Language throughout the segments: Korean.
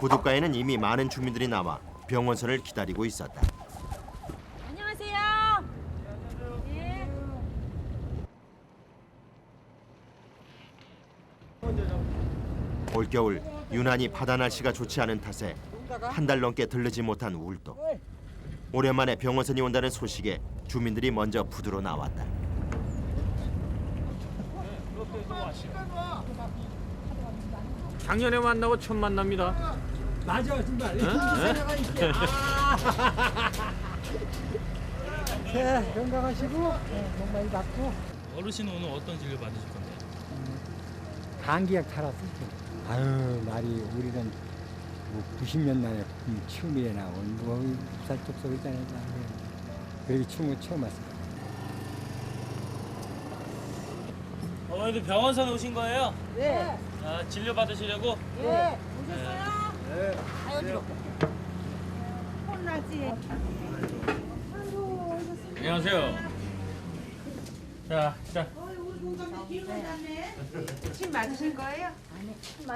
고독가에는 이미 많은 주민들이 나와 병원선을 기다리고 있었다. 안녕하세요. 예. 올겨울 유난히 바다 날씨가 좋지 않은 탓에 한 달 넘게 들르지 못한 울도. 오랜만에 병원선이 온다는 소식에 주민들이 먼저 부두로 나왔다. 작년에 만나고 처음 만납니다. 맞아, 정말. 네, 건강하시고 복 많이 받고 어르신은 오늘 어떤 진료 받으실 건데요? 감기약 타라서 아유 말이 우리는 뭐 90년 만에 처음이에 나온 뭐 살뚝 있잖아요. 그렇게 처음 왔어요. 어머니도 병원선에 오신 거예요? 네. 아, 진료 받으시려고? 네. 오셨어요? 네. 아유, 혼나지. 안녕하세요. 자. 침 맞으실 거예요?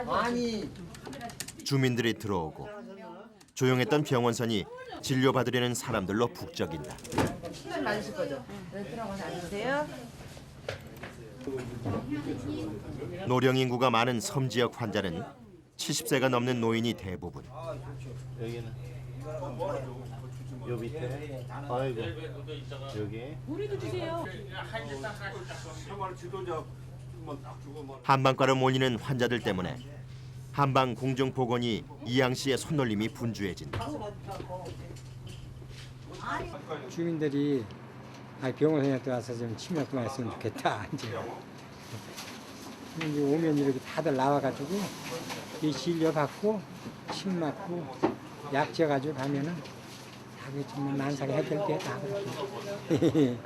아니. 주민들이 들어오고 조용했던 병원선이 진료받으려는 사람들로 북적인다. 침 맞으실 거죠? 네, 들어가서 앉으세요. 노령 인구가 많은 섬 지역 환자는 70세가 넘는 노인이 대부분. 여기는 요 밑에 아이고 여기 한방가로 몰리는 환자들 때문에 한방 공중보건이 이양시의 손놀림이 분주해진다. 주민들이 병원에 와서 좀 치료 좀 했으면 좋겠다. 이제 오면 이렇게 다들 나와가지고 이 진료 받고 침 맞고 약 지어가지고 가면은 다그 정말 만삭이 해결돼 다 그렇게.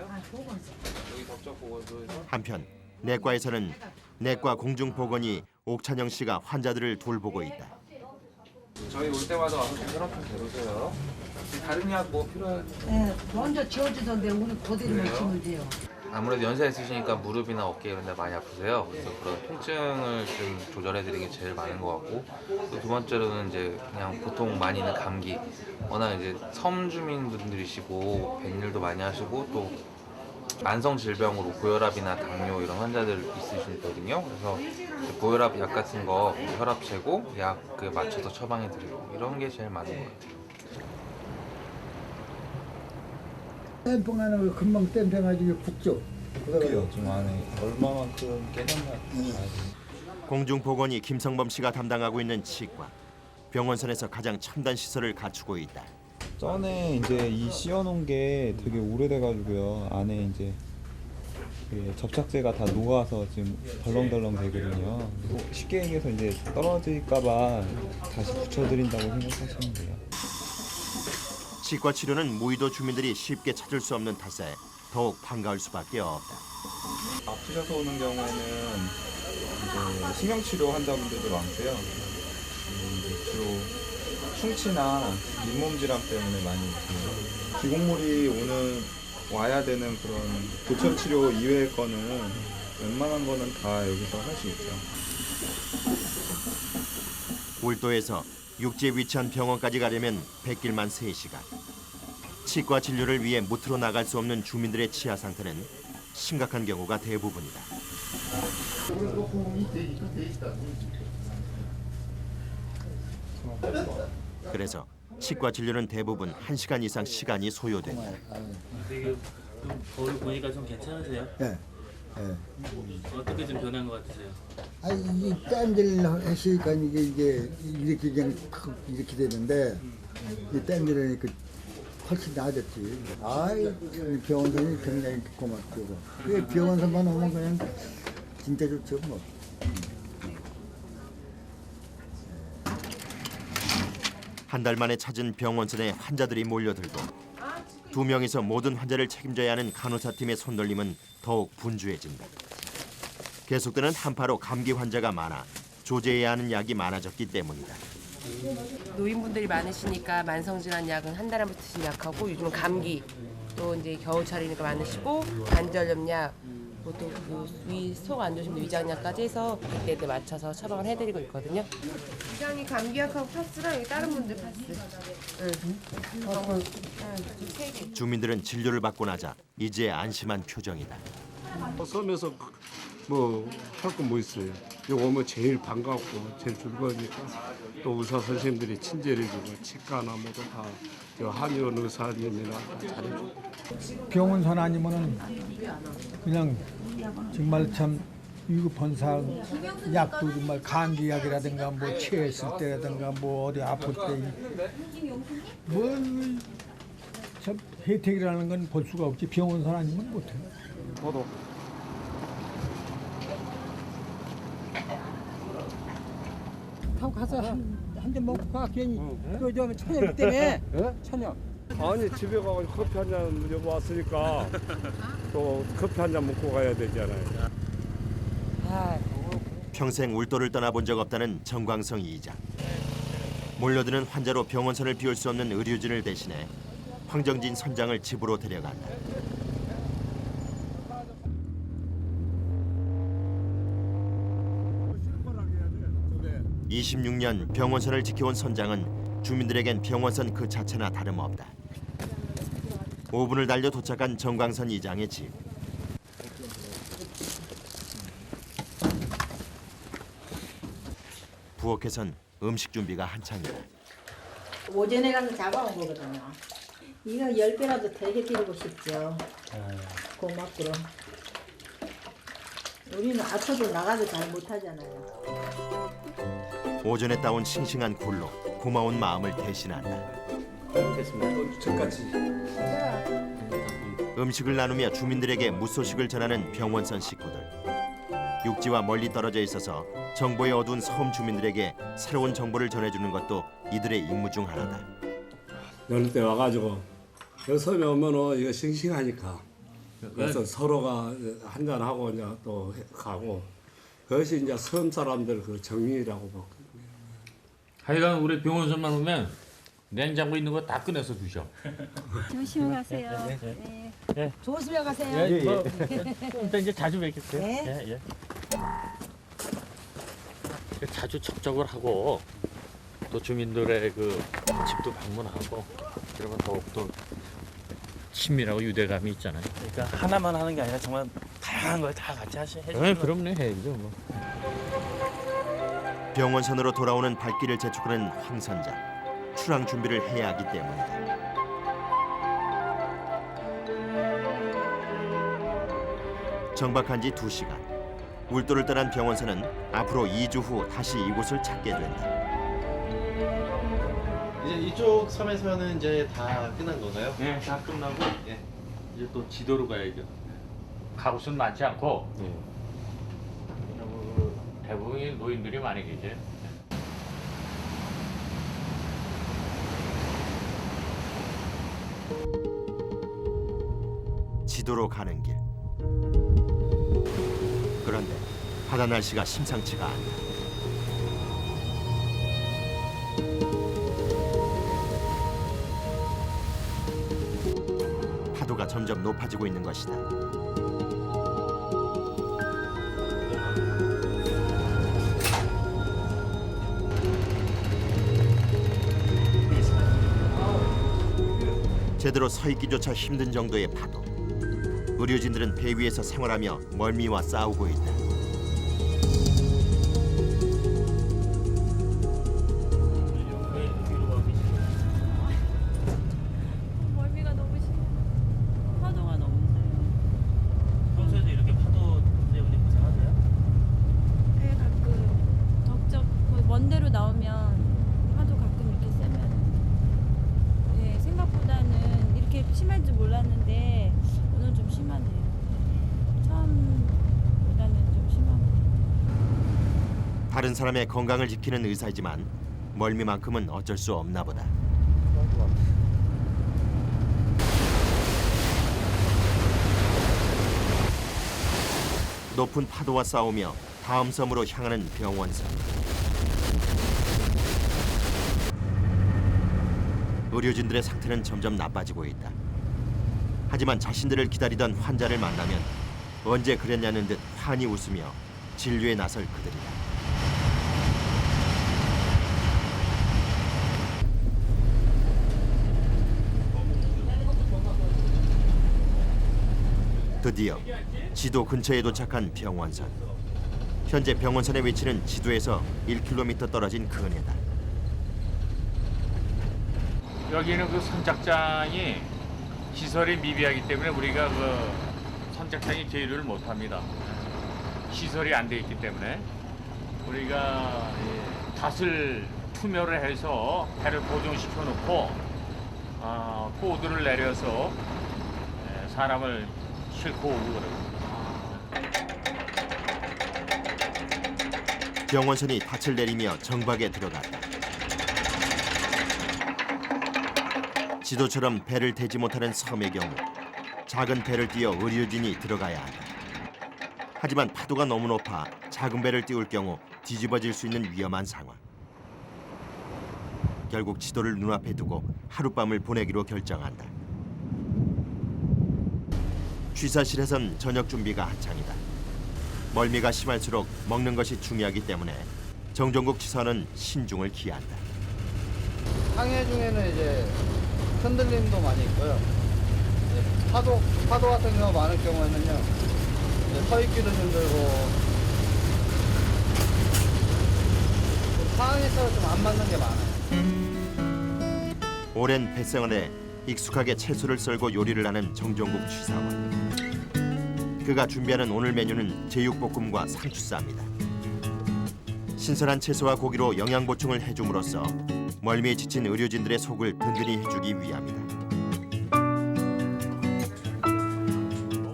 한편 내과에서는 내과 공중보건이 옥찬영 씨가 환자들을 돌보고 있다. 저희 올 때마다 와서 혈압 좀 재보세요. 다른 약 뭐 필요할? 네, 먼저 지어주던데 우리 그대로만 치면 돼요. 아무래도 연세 있으시니까 무릎이나 어깨 이런 데 많이 아프세요. 그래서 그런 통증을 좀 조절해드리는 게 제일 많은 것 같고 또 두 번째로는 이제 그냥 보통 많이 있는 감기. 워낙 이제 섬 주민분들이시고 뱃일도 많이 하시고 또 만성 질병으로 고혈압이나 당뇨 이런 환자들 있으시거든요. 그래서 고혈압 약 같은 거 혈압 재고 약 맞춰서 처방해드리고 이런 게 제일 많은 것 같아요. 땜빵하는 거 금방 땜빵가지고 북쪽. 그래요 좀 안에 얼마만큼 깨졌나 공중보건이 김성범 씨가 담당하고 있는 치과. 병원선에서 가장 첨단 시설을 갖추고 있다. 전에 이제 이 씌워놓은 게 되게 오래돼가지고요 안에 이제 그 접착제가 다 녹아서 지금 덜렁덜렁 되거든요. 쉽게 얘기해서 이제 떨어질까봐 다시 붙여드린다고 생각하시면 돼요. 치과 치료는 무의도 주민들이 쉽게 찾을 수 없는 탓에 더욱 반가울 수밖에 없다. 아프셔서 오는 경우에는 이제 신경치료 환자분들도 많고요. 이제 주로 충치나 잇몸 질환 때문에 많이 오세요. 기공물이 와야 되는 그런 교천 치료 이외의 거는 웬만한 거는 다 여기서 할 수 있죠. 울도에서 육지에 위치한 병원까지 가려면 백길만 3시간. 치과 진료를 위해 무트로 나갈 수 없는 주민들의 치아 상태는 심각한 경우가 대부분이다. 그래서 치과 진료는 대부분 1시간 이상 시간이 소요된다. 되게 거울 보니까 좀 괜찮으세요? 네. 어떻게 좀 변한 것 같으세요? 아니 이 딴질 했으니까 이게 이렇게 그냥 이렇게 되는데 이 딴질을 훨씬 나아졌지. 아이 병원선이 굉장히 고맙고 그 병원선만 오면 그냥 진짜 좋죠 뭐. 한 달 만에 찾은 병원선에 환자들이 몰려들고 2명이서 모든 환자를 책임져야 하는 간호사팀의 손놀림은 더욱 분주해진다. 계속되는 한파로 감기 환자가 많아 조제해야 하는 약이 많아졌기 때문이다. 노인분들이 많으시니까 만성질환 약은 한 달에 한 번 드시는 약하고 요즘은 감기 또 이제 겨울철이니까 많으시고 관절염 약 보통 위속 안 좋으신 분 위장약까지 해서 그때에 맞춰서 처방을 해드리고 있거든요. 위장이 감기약하고 파스랑 여기 다른 분들 파스. 주민들은 진료를 받고 나자 이제 안심한 표정이다. 섬에서 뭐 할 거 뭐 있어요. 여기 오면 제일 반갑고 제일 즐거우니까 또 의사 선생님들이 친절해주고 치과나 뭐도 다 한의원 의사님이나 다 잘해주고. 병원선 아니면은 그냥 정말 참 위급한 상황, 약도 정말 감기약이라든가 뭐 체했을 때라든가 뭐 어디 아플 때뭐참 혜택이라는 건 볼 수가 없지. 병원선 아니면 못해. 저도 하고 가서 한 잔 먹고 가 괜히 그저 천연 때문에 천연. 아니 집에 가서 커피 한 잔 여기 왔으니까 또 커피 한 잔 먹고 가야 되잖아요. 평생 울도를 떠나본 적 없다는 정광성 이장. 몰려드는 환자로 병원선을 비울 수 없는 의료진을 대신해 황정진 선장을 집으로 데려간다. 26년 병원선을 지켜온 선장은 주민들에겐 병원선 그 자체나 다름없다. 5분을 달려 도착한 정광선 이장의 집. 부엌에선 음식 준비가 한창이다. 오전에 가서 잡아온 거거든요. 이거 10배라도 되게 드리고 싶죠. 고맙고요. 우리는 아파도 나가도 잘 못하잖아요. 오전에 따온 싱싱한 굴로 고마운 마음을 대신한다. 저까지. 음식을 나누며 주민들에게 무소식을 전하는 병원선 식구들. 육지와 멀리 떨어져 있어서 정보에 어두운 섬 주민들에게 새로운 정보를 전해주는 것도 이들의 임무 중 하나다. 여느 때 와가지고 여기 섬에 오면은 이거 싱싱하니까 그래서 서로가 한잔 하고 이제 또 가고 그것이 이제 섬 사람들 그 정리라고 보거든요. 하여간 우리 병원선만 오면 냉장고 있는 거 다 꺼내서 주셔. 조심히 가세요. 네. 조심히 가세요. 좀 이제 자주 뵙겠어요. 네. 자주 접촉을 하고 또 주민들의 그 집도 방문하고 그러면 더욱더 친밀하고 유대감이 있잖아요. 그러니까 하나만 하는 게 아니라 정말 다양한 걸 다 같이 해주시는 네, 그럼요, 해야죠. 뭐. 병원선으로 돌아오는 발길을 재촉하는 황 선장. 출항 준비를 해야 하기 때문이다. 정박한 지 2시간. 울도를 떠난 병원선은 앞으로 2주 후 다시 이곳을 찾게 된다. 이제 이쪽 섬에서는 이제 다 끝난 건가요? 네, 다 끝나고 이제 또 지도로 가야죠. 가구수는 많지 않고 대부분이 노인들이 많이 계세요. 지도로 가는 길. 그런데 바다 날씨가 심상치가 않다. 파도가 점점 높아지고 있는 것이다. 제대로 서 있기조차 힘든 정도의 파도. 의료진들은 배 위에서 생활하며 멀미와 싸우고 있다. 멀미가 너무 심해. 파도가 너무 세요. 평소에도 이렇게 파도 때문에 고생하세요? 네, 가끔 덕적 먼 데로 나오면 파도 가끔 이렇게 세면 네, 생각보다는 이렇게 심할 줄 몰랐는데 오늘 좀 심하네요. 처음보다는 좀 심하네요. 다른 사람의 건강을 지키는 의사이지만 멀미만큼은 어쩔 수 없나 보다. 높은 파도와 싸우며 다음 섬으로 향하는 병원선. 의료진들의 상태는 점점 나빠지고 있다. 하지만 자신들을 기다리던 환자를 만나면 언제 그랬냐는 듯 환히 웃으며 진료에 나설 그들이다. 드디어 지도 근처에 도착한 병원선. 현재 병원선의 위치는 지도에서 1km 떨어진 근해다. 여기는 그 선착장이 시설이 미비하기 때문에 우리가 그 선착장에 계류를 못합니다. 시설이 안 돼 있기 때문에 우리가 닷을 투명을 해서 배를 고정시켜 놓고 보드를 내려서 사람을 싣고 오고 그래요. 병원선이 닻을 내리며 정박에 들어갔다. 지도처럼 배를 대지 못하는 섬의 경우 작은 배를 띄어 의료진이 들어가야 한다. 하지만 파도가 너무 높아 작은 배를 띄울 경우 뒤집어질 수 있는 위험한 상황. 결국 지도를 눈앞에 두고 하룻밤을 보내기로 결정한다. 취사실에선 저녁 준비가 한창이다. 멀미가 심할수록 먹는 것이 중요하기 때문에 정종국 치사는 신중을 기한다. 항해 중에는 이제 흔들림도 많이 있고요. 파도 같은 경우 많을 경우에는요, 서 있기도 힘들고 상황에서 좀 안 맞는 게 많아요. 오랜 뱃생활에 익숙하게 채소를 썰고 요리를 하는 정종국 취사원. 그가 준비하는 오늘 메뉴는 제육볶음과 상추쌈이다. 신선한 채소와 고기로 영양 보충을 해줌으로써 멀미에 지친 의료진들의 속을 든든히 해주기 위함이다.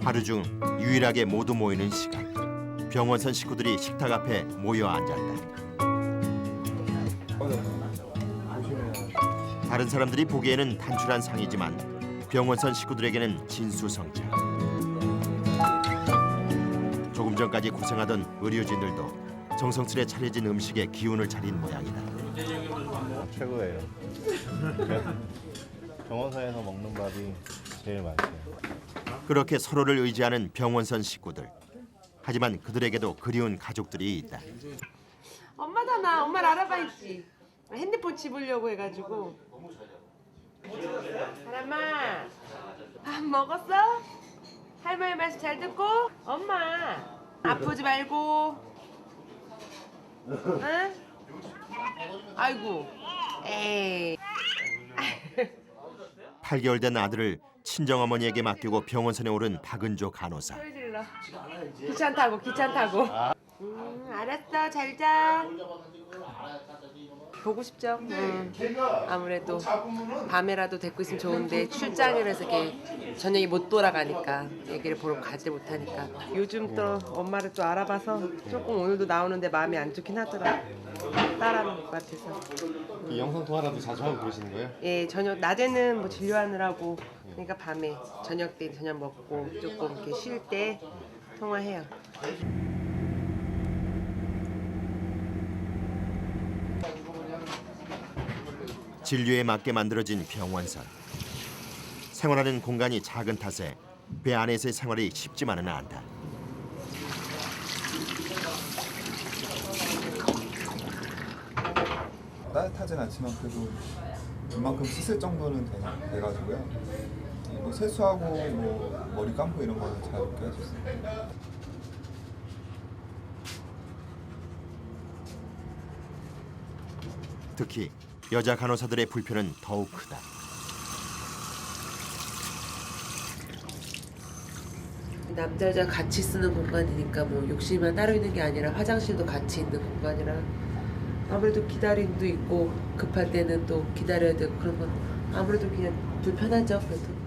하루 중 유일하게 모두 모이는 시간. 병원선 식구들이 식탁 앞에 모여 앉았다. 다른 사람들이 보기에는 단출한 상이지만 병원선 식구들에게는 진수성찬. 조금 전까지 고생하던 의료진들도 정성스레 차려진 음식에 기운을 차린 모양이다. 최고예요. 병원선에서 먹는 밥이 제일 맛있어요. 그렇게 서로를 의지하는 병원선 식구들. 하지만 그들에게도 그리운 가족들이 있다. 엄마잖아. 엄마를 알아봐 있지. 핸드폰 집으려고 해가지고. 사람아, 밥 먹었어? 할머니 말씀 잘 듣고? 엄마, 아프지 말고. 응? 아이고, 에이. 8개월 된 아들을 친정어머니에게 맡기고 병원선에 오른 박은조 간호사. 소리 질러. 귀찮다고. 알았어, 잘 자. 보고 싶죠? 아무래도 밤에라도 데리고 있으면 좋은데 출장이라서 이렇게 저녁에 못 돌아가니까 애기를 보러 가지 못하니까 요즘 또 엄마를 또 알아봐서 조금 오늘도 나오는데 마음이 안 좋긴 하더라. 따라하는 것 같아서. 이 영상 통화라도 자주 하고 그러시는 거예요? 예, 저녁 낮에는 뭐 진료하느라고 그러니까 밤에 저녁 때 저녁 먹고 조금 이렇게 쉴 때 통화해요. 진료에 맞게 만들어진 병원선. 생활하는 공간이 작은 탓에 배 안에서의 생활이 쉽지만은 않다. 따뜻하진 않지만 그래도 웬만큼 씻을 정도는 돼가지고요. 뭐 세수하고 뭐 머리 감고 이런 거는 자유롭게 해줬어요. 특히 여자 간호사들의 불편은 더욱 크다. 남자 여자 같이 쓰는 공간이니까 뭐 욕실만 따로 있는 게 아니라 화장실도 같이 있는 공간이라 아무래도 기다림도 있고 급할 때는 또 기다려야 되고 그런 건 아무래도 그냥 불편하죠. 그래도.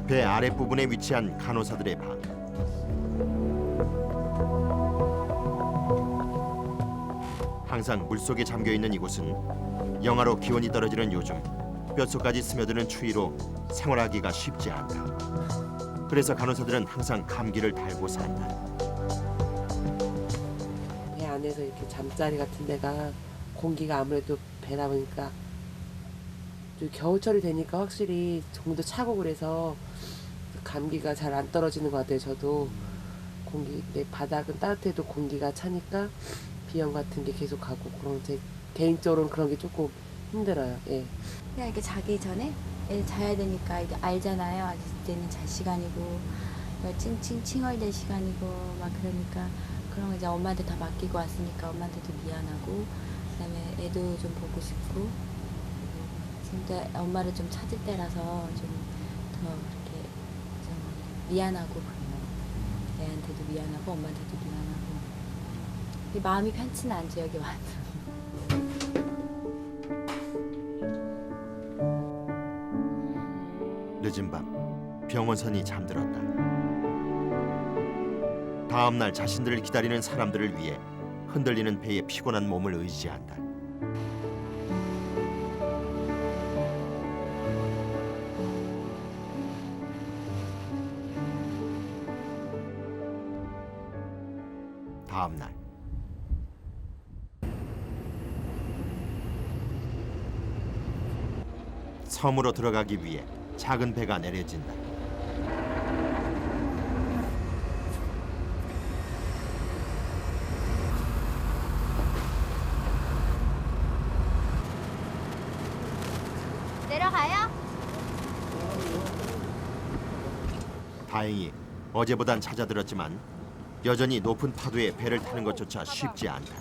배 아랫부분에 위치한 간호사들의 방. 항상 물속에 잠겨있는 이곳은 영하로 기온이 떨어지는 요즘 뼛속까지 스며드는 추위로 생활하기가 쉽지 않다. 그래서 간호사들은 항상 감기를 달고 산다. 배 안에서 이렇게 잠자리 같은 데가 공기가 아무래도 배다 보니까 좀 겨울철이 되니까 확실히 좀 더 차고 그래서 감기가 잘 안 떨어지는 것 같아요. 저도 공기 내 바닥은 따뜻해도 공기가 차니까 비염 같은 게 계속 가고 그런 제 개인적으로는 그런 게 조금 힘들어요. 예. 그냥 이렇게 자기 전에 애 자야 되니까 이제 알잖아요. 아직 때는 잘 시간이고 칭얼댈 시간이고 막 그러니까 그런 거 이제 엄마한테 다 맡기고 왔으니까 엄마한테도 미안하고 그다음에 애도 좀 보고 싶고 진짜 엄마를 좀 찾을 때라서 좀 더 이렇게 좀 미안하고 그래요. 애한테도 미안하고 엄마한테도 미안하고 마음이 편치는 않죠 여기 와서. 늦은 밤 병원선이 잠들었다. 다음 날 자신들을 기다리는 사람들을 위해 흔들리는 배에 피곤한 몸을 의지한다. 다음 날 섬으로 들어가기 위해 작은 배가 내려진다. 내려가요? 다행히 어제보단 잦아들었지만 여전히 높은 파도에 배를 타는 것조차 쉽지 않다.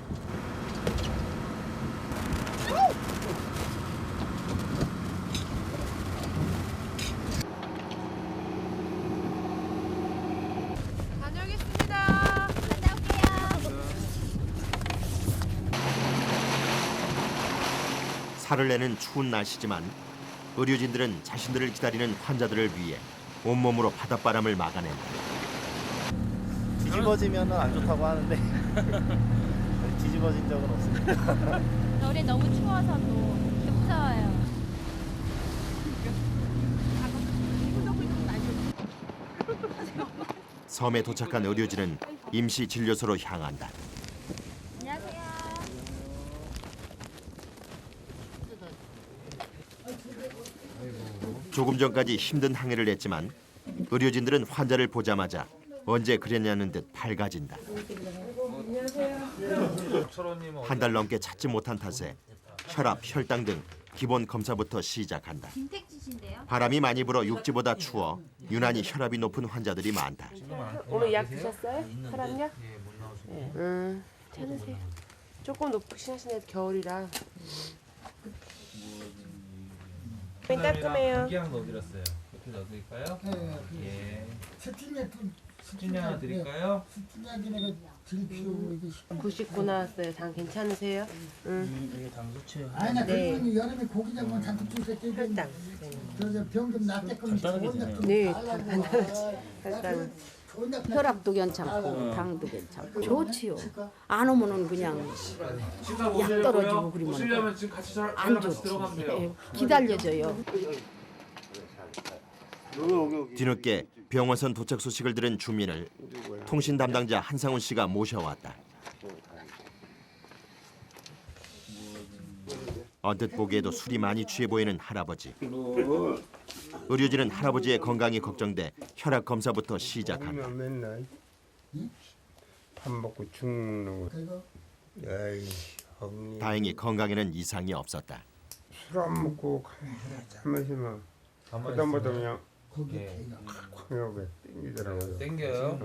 다녀오겠습니다. 갔다 올게요. 살을 내는 추운 날씨지만 의료진들은 자신들을 기다리는 환자들을 위해 온몸으로 바닷바람을 막아낸다. 뒤집어지면 안 좋다고 하는데 뒤집어진 적은 없습니다. 겨울에 너무 추워서 또 무서워요. 섬에 도착한 의료진은 임시 진료소로 향한다. 안녕하세요. 조금 전까지 힘든 항해를 했지만 의료진들은 환자를 보자마자 언제 그랬냐는 듯 밝아진다. 한 달 넘게 찾지 못한 탓에 혈압, 혈당 등 기본 검사부터 시작한다. 김택지신데요? 바람이 많이 불어 육지보다 추워 유난히 혈압이 높은 환자들이 많다. 오늘 약 드셨어요? 혈압약? 네. 찾으세요. 조금 높으신 하시네 겨울이라. 깔끔해요. 기약 넣어드렸어요. 이렇게 넣어드릴까요? 예. 수진이 하나 드릴까요? 99 나왔어요. 당 괜찮으세요? 이게 당 수치예요. 아니 나 네. 그러면 여름에 고기 잡으면 잔뜩 줄때 혈당. 그래서 병좀 낫게끔 간단하게 되네요. 네, 간단하지. 혈당. 혈압도 괜찮고 당도 괜찮고 좋지요. 안 오면은 그냥 약 떨어지고 그러면 안 좋지. 예, 기다려줘요. 뒤늦게 병원선 도착 소식을 들은 주민을 통신 담당자 한상훈 씨가 모셔왔다. 언뜻 보기에도 술이 많이 취해 보이는 할아버지. 의료진은 할아버지의 건강이 걱정돼 혈압 검사부터 시작한다. 맨날 밥 먹고 죽는 거. 에이, 어머니. 다행히 건강에는 이상이 없었다. 술 안 먹고 잠시만 그다음부터 그냥 콱콱하게 땡기더라고요. 땡겨요.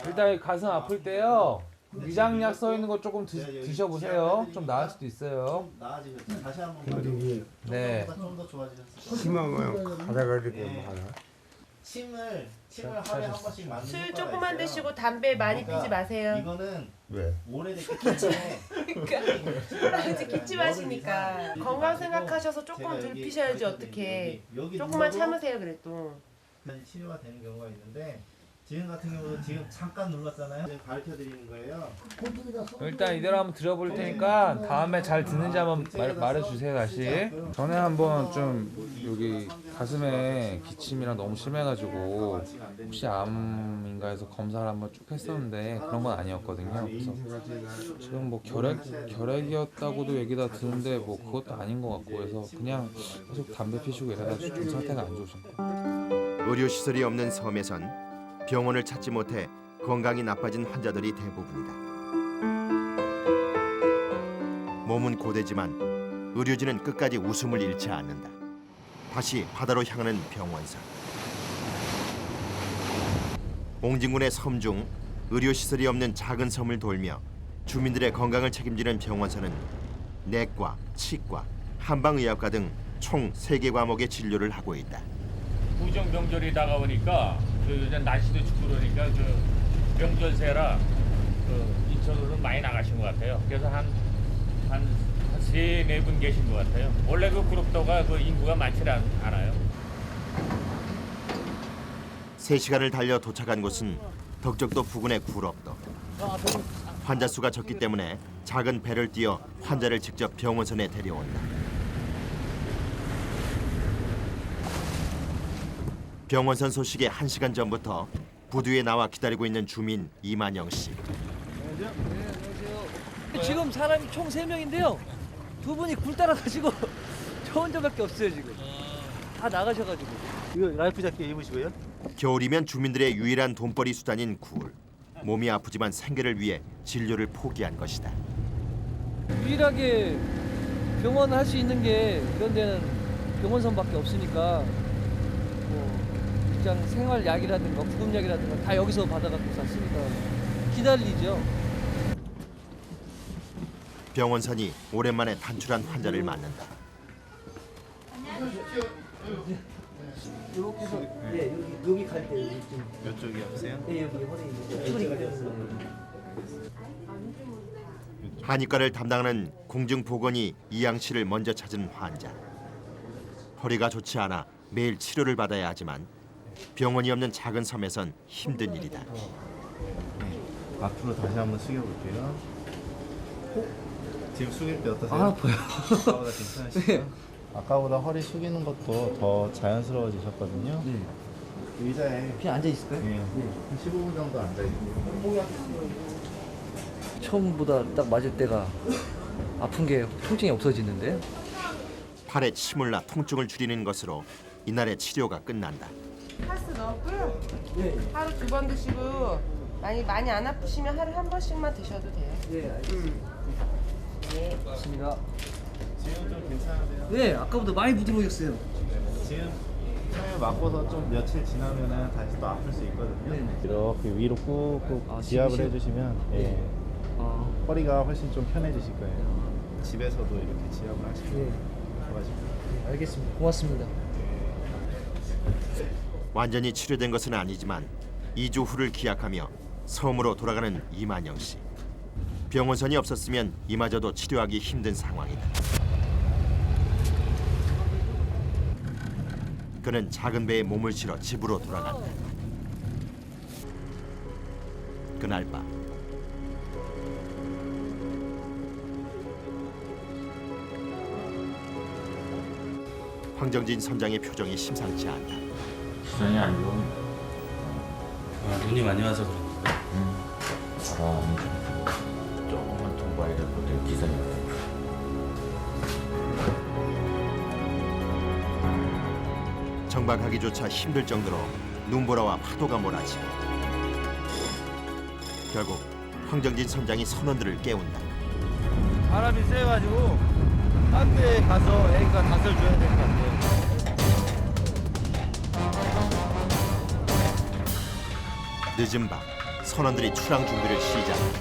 일단 가슴 아플 때요. 위장약 써 있는 거 조금 드셔보세요. 좀 나을 수도 있어요. 나아지셨어요. 다시 한번 네. 좀더 좋아지셨어요. 심하면 가다가 이렇게 많아. 침을 하루에 한 번씩 맞는 술 효과가 조금만 있어요. 드시고 담배 많이 그러니까 피지 마세요. 이거는 왜? 오래됐기 때문에 할아버지 기침하시니까 건강 생각하셔서 조금 덜 피셔야지 어떻게. 조금만 참으세요 그래도. 치료가 되는 경우가 있는데 지금 같은 경우는 지금 잠깐 눌렀잖아요. 지금 가르쳐 드리는 거예요. 일단 이대로 한번 들어볼 테니까 다음에 잘 듣는지 한번 말해주세요 다시. 전에 한번 좀 여기 가슴에 기침이랑 너무 심해가지고 혹시 암인가 해서 검사를 한번 쭉 했었는데 그런 건 아니었거든요. 그래서 지금 뭐 결핵이었다고도 얘기 다 듣는데 뭐 그것도 아닌 것 같고 해서 그냥 계속 담배 피시고 이래가지고 좀 상태가 안 좋으신 거예요. 의료시설이 없는 섬에선 병원을 찾지 못해 건강이 나빠진 환자들이 대부분이다. 몸은 고되지만 의료진은 끝까지 웃음을 잃지 않는다. 다시 바다로 향하는 병원선. 옹진군의 섬 중 의료시설이 없는 작은 섬을 돌며 주민들의 건강을 책임지는 병원선은 내과, 치과, 한방의학과 등 총 3개 과목의 진료를 하고 있다. 구정 명절이 다가오니까 이제 날씨도 춥고 그러니까 명절세라 인천으로 많이 나가신 것 같아요. 그래서 한 3-4분 계신 것 같아요. 원래 구록도가 인구가 많지 않아요. 3시간을 달려 도착한 곳은 덕적도 부근의 구록도. 환자 수가 적기 때문에 작은 배를 띄어 환자를 직접 병원선에 데려온다. 병원선 소식에 1시간 전부터 부두에 나와 기다리고 있는 주민 이만영 씨. 지금 사람이 총 3명인데요. 2분이 굴 따라가지고 저 혼자밖에 없어요 지금. 다 나가셔가지고. 이거 라이프 자켓 입으시고요? 겨울이면 주민들의 유일한 돈벌이 수단인 굴. 몸이 아프지만 생계를 위해 진료를 포기한 것이다. 유일하게 병원 할 수 있는 게 이런 데는 병원선밖에 없으니까 뭐 그냥 생활약이라든가 구급약이라든가 다 여기서 받아갖고 샀으니까 기다리죠. 병원선이 오랜만에 단출한 환자를 맞는다. 이렇게 해서 여기 갈 때 여기 좀 이쪽이 아프세요? 네 여기 허리 한의과를 담당하는 공중보건이 이양 씨를 먼저 찾은 환자. 허리가 좋지 않아 매일 치료를 받아야 하지만 병원이 없는 작은 섬에선 힘든 일이다. 앞으로 다시 한번 숙여볼게요. 지금 숙일 때 어떠세요? 아파요. 아까보다 괜찮으시죠? 아까보다 허리 숙이는 것도 더 자연스러워지셨거든요. 네. 의자에 그냥 앉아 있을까요? 네. 한 15분 정도 앉아 있고요. 처음보다 딱 맞을 때가 아픈 게 통증이 없어지는데. 팔에 침을 놔 통증을 줄이는 것으로 이날의 치료가 끝난다. 파스 넣었고요. 하루 2번 드시고 많이 안 아프시면 하루 1번씩만 드셔도 돼요. 네, 알겠습니다. 네, 맞습니다. 지금 좀 괜찮으세요? 네, 아까보다 많이 부드러우셨어요. 지금 처음에 맞고서 좀 며칠 지나면은 다시 또 아플 수 있거든요. 네. 이렇게 위로 꾹꾹 지압을 해주시면 예, 허리가 훨씬 좀 편해지실 거예요. 집에서도 이렇게 지압을 하시면 좋아지고. 네, 알겠습니다. 고맙습니다. 완전히 치료된 것은 아니지만 2주 후를 기약하며 섬으로 돌아가는 이만영 씨. 병원선이 없었으면 이마저도 치료하기 힘든 상황이다. 그는 작은 배에 몸을 실어 집으로 돌아간다. 그날 밤 황정진 선장의 표정이 심상치 않다. 시선이 안 좋은. 눈이 많이 와서 그런가? 바람이 조금만 통과해야 될 것도 기선이. 정박하기조차 힘들 정도로 눈보라와 파도가 몰아치고 결국 황정진 선장이 선원들을 깨운다. 바람이 세가지고 딴 데에 가서 애기가 닷을 줘야 될 것 같아요. 늦은 밤 선원들이 출항 준비를 시작한다.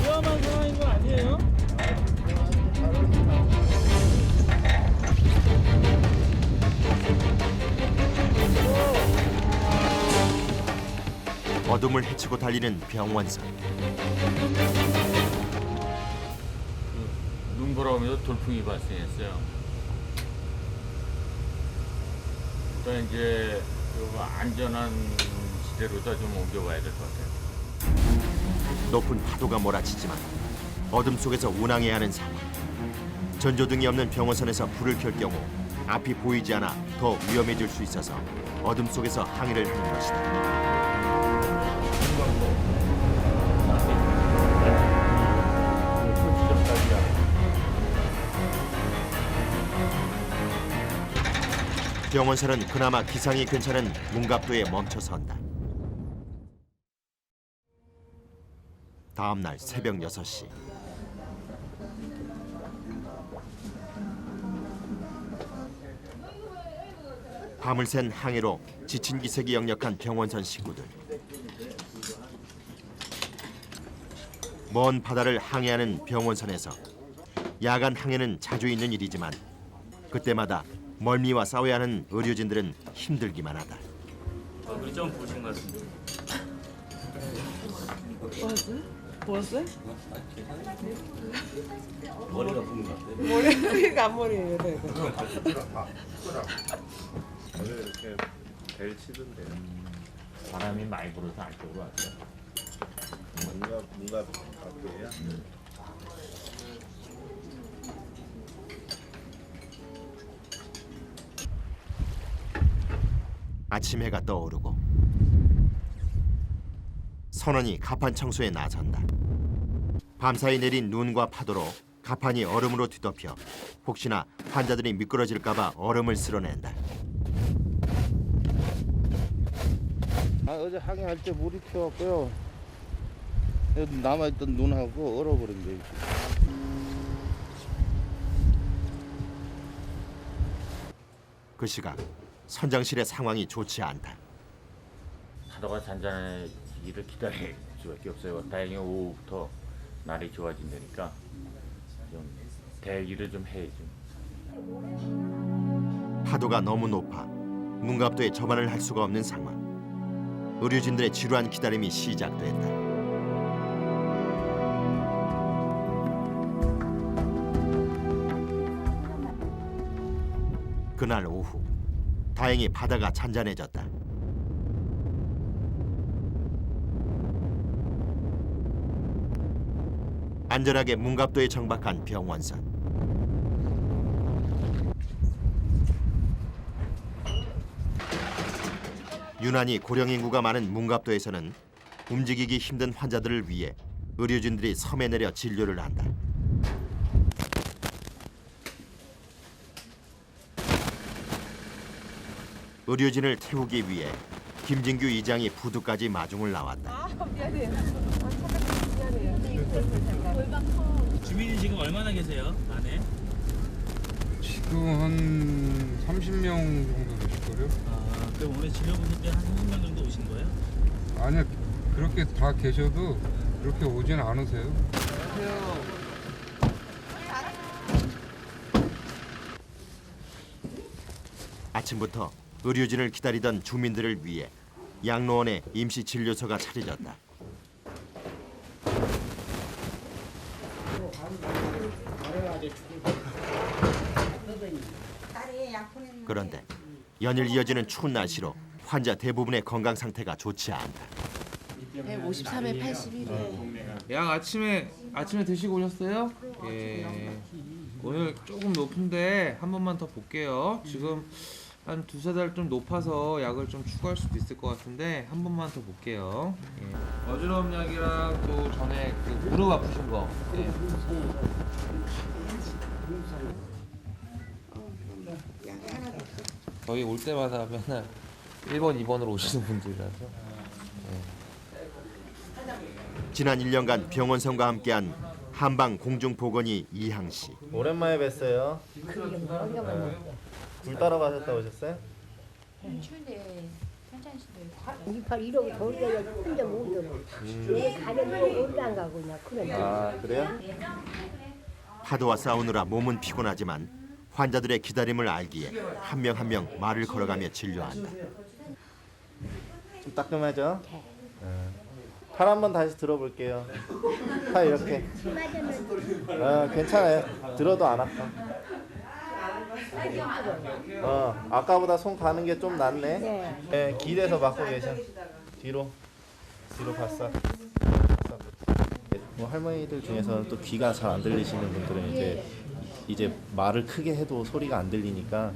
위험한 상황인 거 아니에요? 어둠을 헤치고 달리는 병원선. 눈보라오면서 돌풍이 발생했어요. 일단 이제 안전한 지대로다 좀 옮겨봐야 될 것 같아요. 높은 파도가 몰아치지만 어둠 속에서 운항해야 하는 상황. 전조등이 없는 병원선에서 불을 켤 경우 앞이 보이지 않아 더 위험해질 수 있어서 어둠 속에서 항해를 하는 것이다. 병원선은 그나마 기상이 괜찮은 문갑도에 멈춰선다. 다음 날 새벽 6시. 밤을 샌 항해로 지친 기색이 역력한 병원선 식구들. 먼 바다를 항해하는 병원선에서 야간 항해는 자주 있는 일이지만 그때마다 멀미와 싸워야 하는 의료진들은 힘들기만 하다. 우리 좀 보신 것 같은데. 뭐였어요? 머리가 부은 것 같아. 머리가 앞머리예요. 네. 원래 이렇게 벨 치던데. 바람이 많이 불어서 안쪽으로 왔어요. 뭔가 갖고예요. 아침 해가 떠오르고 선원이 가판 청소에 나선다. 밤사이 내린 눈과 파도로 가판이 얼음으로 뒤덮여 혹시나 환자들이 미끄러질까 봐 얼음을 쓸어낸다. 어제 항해할 때 물이 튀어갖고요. 남아있던 눈하고 얼어버린 게 있고. 그 시각 선장실의 상황이 좋지 않다. 파도가 잔잔해지기를 기다릴 수밖에 없어요. 다행히 오후부터 날이 좋아진다니까 좀 대기를 좀 해야죠. 파도가 너무 높아 문갑도에 접안을 할 수가 없는 상황. 의료진들의 지루한 기다림이 시작됐다. 그날 오후 다행히 바다가 잔잔해졌다. 안전하게 문갑도에 정박한 병원선. 유난히 고령 인구가 많은 문갑도에서는 움직이기 힘든 환자들을 위해 의료진들이 섬에 내려 진료를 한다. 의료진을 태우기 위해 김진규 이장이 부두까지 마중을 나왔다. 미안해요. 미안해요. 주민이 지금 얼마나 계세요? 안에? 지금 한 30명 정도 되실걸요? 아, 그럼 오늘 진료 보실 때 한 30명 정도 오신 거예요? 아니요, 그렇게 다 계셔도 그렇게 오진 않으세요. 아침부터 의료진을 기다리던 주민들을 위해 양로원에 임시 진료소가 차려졌다. 그런데 연일 이어지는 추운 날씨로 환자 대부분의 건강 상태가 좋지 않다. 153에 81에. 약 아침에 드시고 오셨어요? 예. 오늘 조금 높은데 한 번만 더 볼게요. 지금 한 2-3달 좀 높아서 약을 좀 추가할 수도 있을 것 같은데 한 번만 더 볼게요. 예. 어지러움 약이랑 또 전에 그 무릎 아프신 거. 예. 저희 올 때마다 맨날 1번, 2번으로 오시는 분들이라서. 예. 지난 1년간 병원선과 함께한 한방 공중보건의 이항 씨. 오랜만에 뵀어요. 굴 따러 가셨다 오셨어요? 추운데 편찮으신데 이팔 이러고 돌려야 혼자 못 들어. 내 가려고 어디 안 가고 그냥 그래. 아 그래요? 파도와 싸우느라 몸은 피곤하지만 환자들의 기다림을 알기에 한 명 한 명 말을 걸어가며 진료한다. 좀 따끔하죠? 팔 한번 다시 들어볼게요. 팔 이렇게. 괜찮아요. 들어도 안 아파. 아까보다 손 가는 게 좀 낫네. 네, 길에서 맡고 계셔. 뒤로 바싹. 뭐 할머니들 중에서는 또 귀가 잘 안 들리시는 분들은 이제 말을 크게 해도 소리가 안 들리니까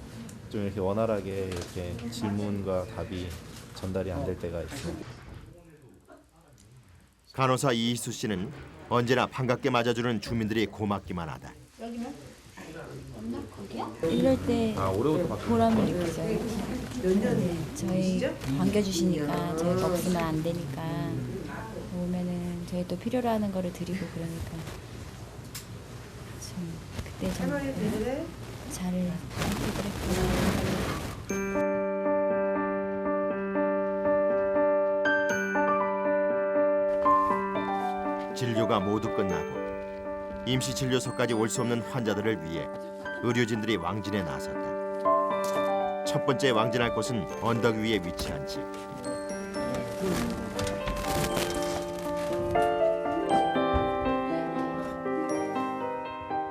좀 이렇게 원활하게 이렇게 질문과 답이 전달이 안 될 때가 있어요. 간호사 이희수 씨는 언제나 반갑게 맞아주는 주민들이 고맙기만 하다. 이럴 때 올해부터 바뀌었어요? 보람을 느끼죠. 저희 반겨주시니까 저희가 없으면 안 되니까 오면은 저희 또 필요로 하는 거를 드리고 그러니까 좀 그때 좀 잘 그랬구나. 진료가 모두 끝나고 임시 진료소까지 올 수 없는 환자들을 위해 의료진들이 왕진에 나섰다. 첫 번째 왕진할 곳은 언덕 위에 위치한 집.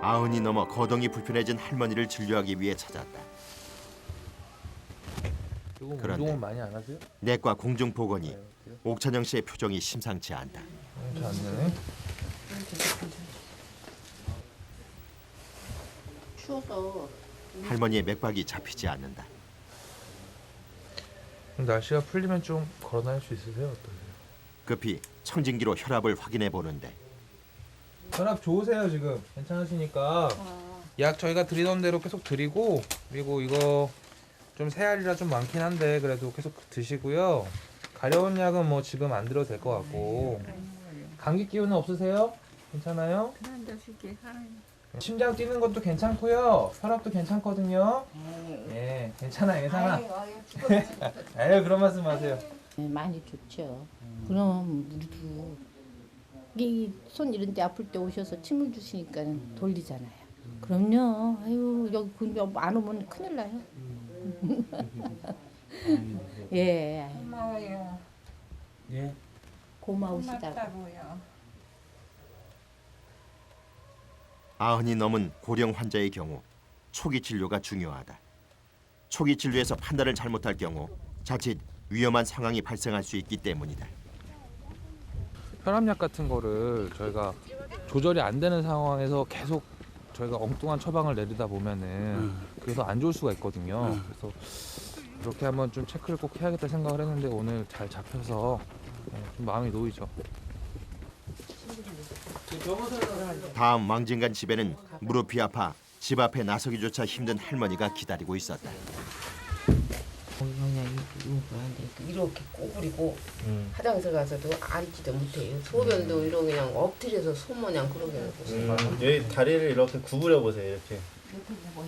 아흔이 넘어 거동이 불편해진 할머니를 진료하기 위해 찾았다. 그런데 운동은 많이 안 하세요? 내과 공중보건이 옥찬영 씨의 표정이 심상치 않다. 않네. 추워서 할머니의 맥박이 잡히지 않는다. 날씨가 풀리면 좀 걸어 다닐 수 있으세요? 어떠세요? 급히 청진기로 혈압을 확인해 보는데 혈압 좋으세요 지금? 괜찮으시니까 약 저희가 드리던 대로 계속 드리고 그리고 이거 좀 새알이라 좀 많긴 한데 그래도 계속 드시고요. 가려운 약은 뭐 지금 안 드려도 될 것 같고 감기 기운은 없으세요? 괜찮아요? 심장 뛰는 것도 괜찮고요. 혈압도 괜찮거든요. 예, 괜찮아. 에휴, 그런 말씀 마세요. 많이 좋죠. 그럼 우리도 이 손 이런 데 아플 때 오셔서 침을 주시니까 돌리잖아요. 그럼요. 아유 여기 근데 안 오면 큰일 나요. 예. 고마워요. 예. 고마우시다고. 고맙다고요. 아흔이 넘은 고령 환자의 경우 초기 진료가 중요하다. 초기 진료에서 판단을 잘못할 경우 자칫 위험한 상황이 발생할 수 있기 때문이다. 혈압약 같은 거를 저희가 조절이 안 되는 상황에서 계속 저희가 엉뚱한 처방을 내리다 보면은 그래서 안 좋을 수가 있거든요. 그래서 이렇게 한번 좀 체크를 꼭 해야겠다 생각을 했는데 오늘 잘 잡혀서 좀 마음이 놓이죠. 다음 왕진간 집에는 무릎이 아파 집 앞에 나서기조차 힘든 할머니가 기다리고 있었다. 그냥 이렇게 꼬부리고 화장실 가서도 앉지도 못해요. 소변도 이렇게 그냥 엎드려서 소모냥 그러게 하고. 여기 다리를 이렇게 구부려 보세요. 이렇게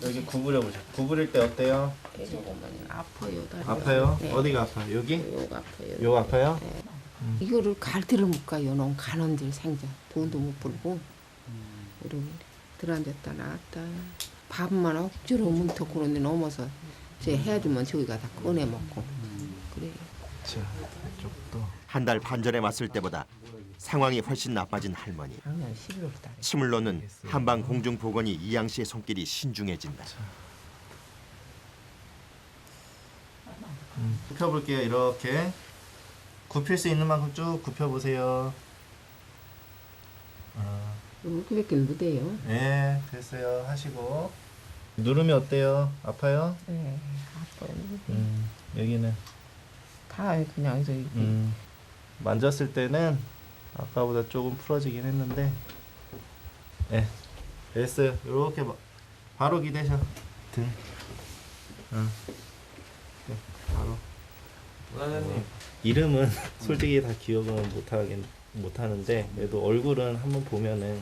여기 구부려 보세요. 구부릴 때 어때요? 계속 보면 아파요. 다리가. 아파요? 네. 어디가 아파요? 여기? 요거 아파요. 요거 아파요? 네. 이거를 갈대를 못 가요. 너무 가는들 생자 돈도 못 벌고 이렇게 들어앉았다 나왔다 밥만 억지로 문턱 그런데 넘어서 제 해야지만 저기 가다 꺼내 먹고 그래요. 자, 이쪽도. 한 달 반 전에 왔을 때보다 상황이 훨씬 나빠진 할머니. 작년 12월 달에. 침을 놓는 한방 공중보건이 이양 씨의 손길이 신중해진다. 굽혀볼게요. 이렇게 굽힐 수 있는 만큼 쭉 굽혀보세요. 이렇게밖에 못해요. 네, 됐어요. 하시고 누르면 어때요? 아파요? 네, 아파요. 여기는 다 그냥 해서 만졌을 때는 아까보다 조금 풀어지긴 했는데, 네, 됐어요. 이렇게 바로 기대셔. 등. 네, 바로. 원장님. 이름은 솔직히 다 기억은 못하는데 그래도 얼굴은 한번 보면은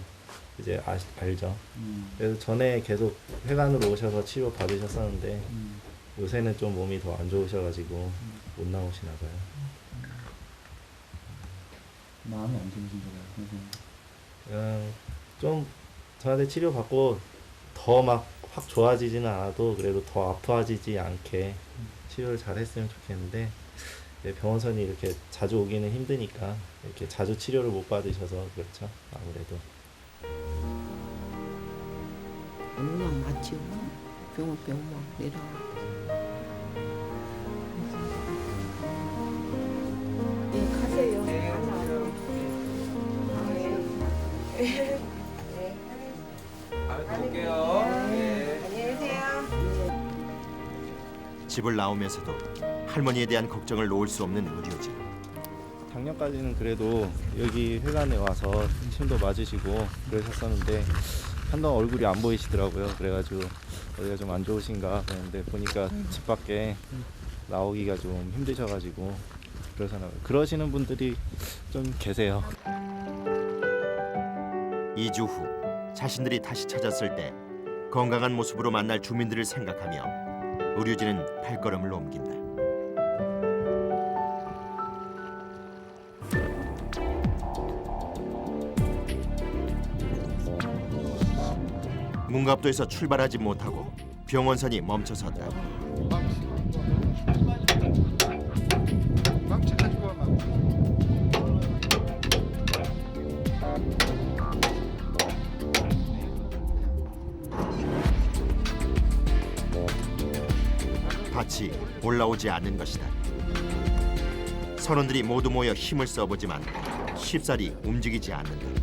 이제 알죠. 그래서 전에 계속 회관으로 오셔서 치료 받으셨었는데 요새는 좀 몸이 더 안 좋으셔가지고 못 나오시나 봐요. 마음이 안 좋으신 거예요? 좀 저한테 치료 받고 더 막 확 좋아지지는 않아도 그래도 더 아파지지 않게 치료를 잘 했으면 좋겠는데 병원선이 이렇게 자주 오기는 힘드니까 이렇게 자주 치료를 못 받으셔서 그렇죠. 아무래도. 그냥 맞죠. 병원 막 내려와. 네, 가세요. 다음에 또 올게요. 안녕히 계세요. 집을 나오면서도 할머니에 대한 걱정을 놓을 수 없는 의료진. 작년까지는 그래도 여기 회관에 와서 침도 맞으시고 그러셨었는데 한동안 얼굴이 안 보이시더라고요. 그래가지고 어디가 좀 안 좋으신가 그랬는데 보니까 집 밖에 나오기가 좀 힘드셔가지고 그러시는 분들이 좀 계세요. 2주 후 자신들이 다시 찾았을 때 건강한 모습으로 만날 주민들을 생각하며 의료진은 발걸음을 옮긴다. 문갑도에서 출발하지 못하고 병원선이 멈춰섰다. 밭이 올라오지 않는 것이다. 선원들이 모두 모여 힘을 써보지만 쉽사리 움직이지 않는다.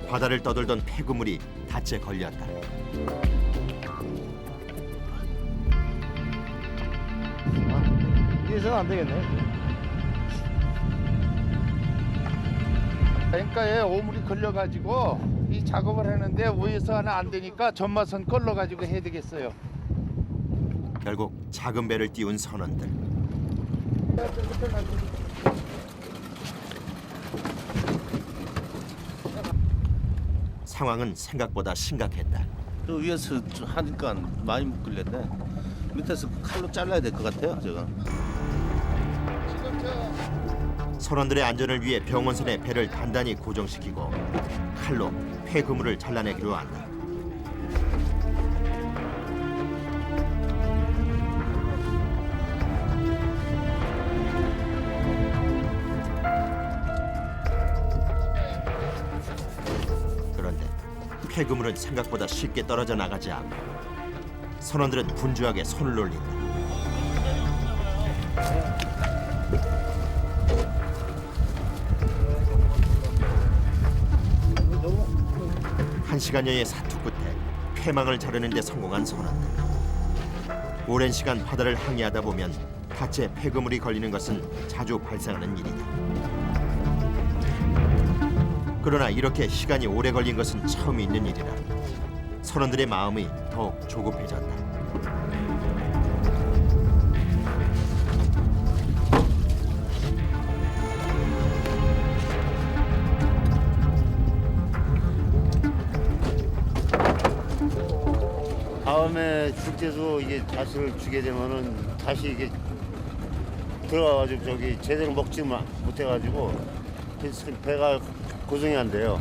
바다를 떠돌던 폐구물이 닷에 걸렸다. 위에서는 안 되겠네. 앵가에 오물이 걸려가지고 이 작업을 하는데 위에서 하나 안 되니까 전마선 걸러가지고 해야 되겠어요. 결국 작은 배를 띄운 선원들. 상황은 생각보다 심각했다. 저 위에서 하니까 많이 못 걸렸네. 밑에서 칼로 잘라야 될 것 같아요, 제가. 선원들의 안전을 위해 병원선에 배를 단단히 고정시키고 칼로 폐그물을 잘라내기로 한다. 그런데 폐그물은 생각보다 쉽게 떨어져 나가지 않고 선원들은 분주하게 손을 놀린다. 한 시간여의 사투 끝에 폐망을 자르는 데 성공한 선원들. 오랜 시간 바다를 항해하다 보면 밭에 폐그물이 걸리는 것은 자주 발생하는 일이다. 그러나 이렇게 시간이 오래 걸린 것은 처음 있는 일이라 선원들의 마음이 더욱 조급해졌다. 다음에 숙제도 이게 다시를 주게 되면은 다시 이게 들어가가지고 저기 제대로 먹지 못해가지고 배가 고정이 안 돼요.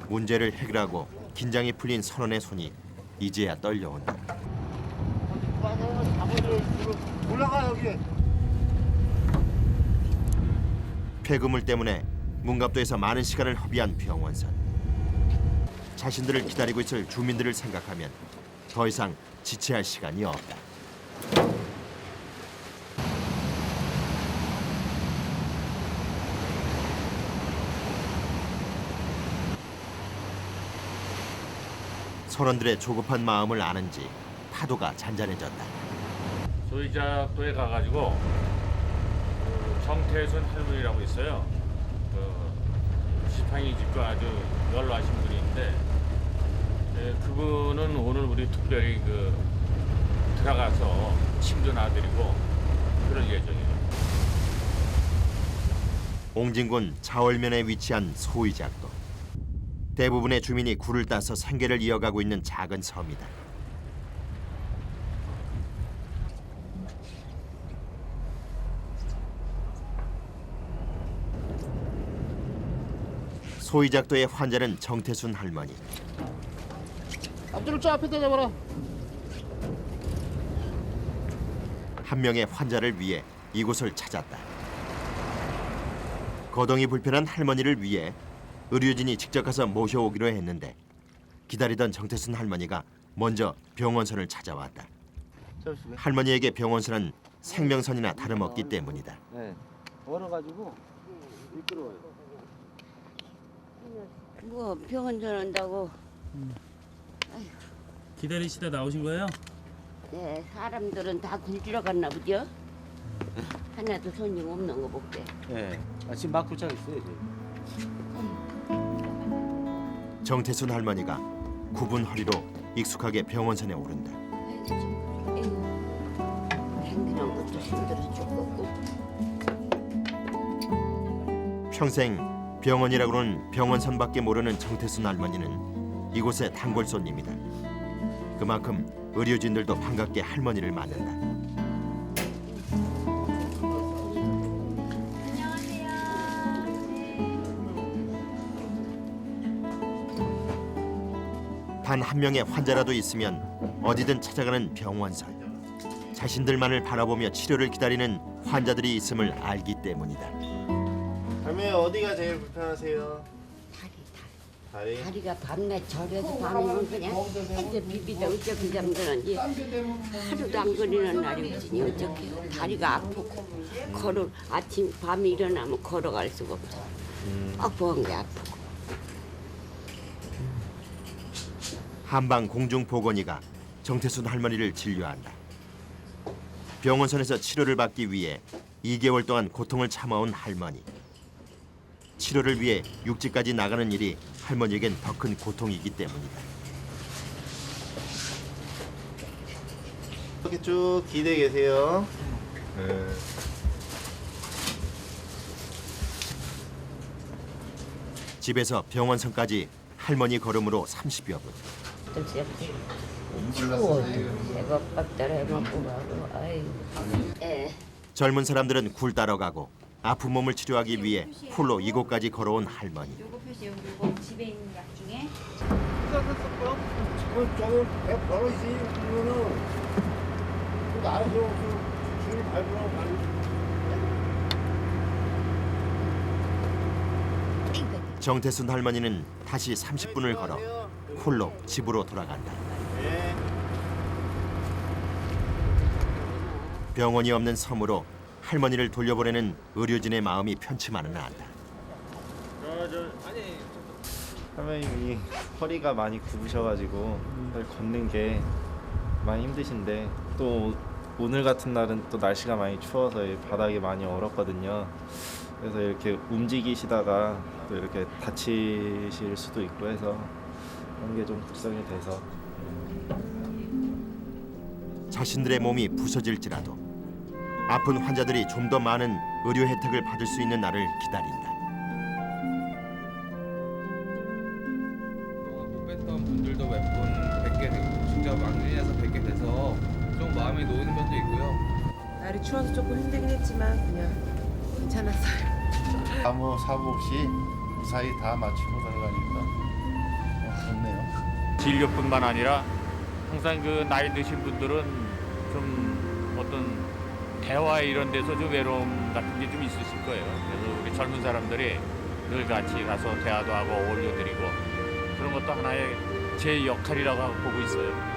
문제를 해결하고 긴장이 풀린 선원의 손이 이제야 떨려온다. 올라가 여기. 폐그물 때문에 문갑도에서 많은 시간을 허비한 병원선. 자신들을 기다리고 있을 주민들을 생각하면 더 이상 지체할 시간이 없다. 선원들의 조급한 마음을 아는지 파도가 잔잔해졌다. 소이작도에 가가지고 그 정태순 할머니라고 있어요. 그 지팡이 짚고 아주 연로하신 분인데 그분은 오늘 우리 특별히 그 들어가서 침도 놔드리고 그럴 예정이에요. 옹진군 자월면에 위치한 소이작도. 대부분의 주민이 굴을 따서 생계를 이어가고 있는 작은 섬이다. 소이작도의 환자는 정태순 할머니. 앞뒤로 저 앞에다 잡아라. 한 명의 환자를 위해 이곳을 찾았다. 거동이 불편한 할머니를 위해 의료진이 직접 가서 모셔오기로 했는데 기다리던 정태순 할머니가 먼저 병원선을 찾아왔다. 할머니에게 병원선은 생명선이나 다름없기 때문이다. 네. 얼어가지고 미끄러워요. 뭐 병원 전한다고. 기다리시다 나오신 거예요? 네, 사람들은 다 굶주려 갔나 보죠? 하나도 손님 없는 거 볼게. 예. 지금 막 도착했어요. 이제. 정태순 할머니가 굽은 허리로 익숙하게 병원선에 오른다. 행기는 것도 힘들어 죽겠고. 평생 병원이라고는 병원선밖에 모르는 정태순 할머니는 이곳의 단골 손님이다. 그만큼 의료진들도 반갑게 할머니를 맞는다. 단 한 명의 환자라도 있으면 어디든 찾아가는 병원선. 자신들만을 바라보며 치료를 기다리는 환자들이 있음을 알기 때문이다. 할머니 어디가 제일 불편하세요? 다리. 다리가 밤낮 저려서 밤이면 그냥 이제 비비다 어차피 잠드는지 하루도 안 걸리는 날이 없으니 어쩌게요. 다리가 아프고 아침 밤에 일어나면 걸어갈 수가 없어. 아프한 게 아프고. 한방 공중보건의가 정태순 할머니를 진료한다. 병원선에서 치료를 받기 위해 2개월 동안 고통을 참아온 할머니. 치료를 위해 육지까지 나가는 일이 할머니에겐 더 큰 고통이기 때문이다. 이렇게 쭉 기대 계세요. 집에서 병원선까지 할머니 걸음으로 30여 분. 추워. 배가 빡따라 해먹고 가고. 아이고. 젊은 사람들은 굴 따러 가고 아픈 몸을 치료하기 위해 홀로 이곳까지 걸어온 할머니. 요거 표시 여기 이거 집에 있는 약 중에 지금 저기 100%지 이거는 나에서 줄 밟으라고 가는. 정태순 할머니는 다시 30분을 걸어 홀로 집으로 돌아간다. 병원이 없는 섬으로 할머니를 돌려보내는 의료진의 마음이 편치만은 않다. 할머니 허리가 많이 굽으셔가지고 걷는 게 많이 힘드신데 또 오늘 같은 날은 또 날씨가 많이 추워서 바닥이 많이 얼었거든요. 그래서 이렇게 움직이시다가 또 이렇게 다치실 수도 있고 해서 그런 게 좀 걱정이 돼서. 자신들의 몸이 부서질지라도 아픈 환자들이 좀 더 많은 의료 혜택을 받을 수 있는 날을 기다린다. 못 뵀던 분들도 몇 분 뵙게 되고 진짜 왕진에서 뵙게 돼서 좀 마음이 놓이는 면도 있고요. 날이 추워서 조금 힘들긴 했지만 그냥 괜찮았어요. 아무 사고 없이 무사히 다 마치고 들어가니까 좋네요. 진료뿐만 아니라 항상 그 나이 드신 분들은 좀 어떤 대화 이런 데서 좀 외로움 같은 게 좀 있으실 거예요. 그래서 우리 젊은 사람들이 늘 같이 가서 대화도 하고 어울려드리고 그런 것도 하나의 제 역할이라고 보고 있어요.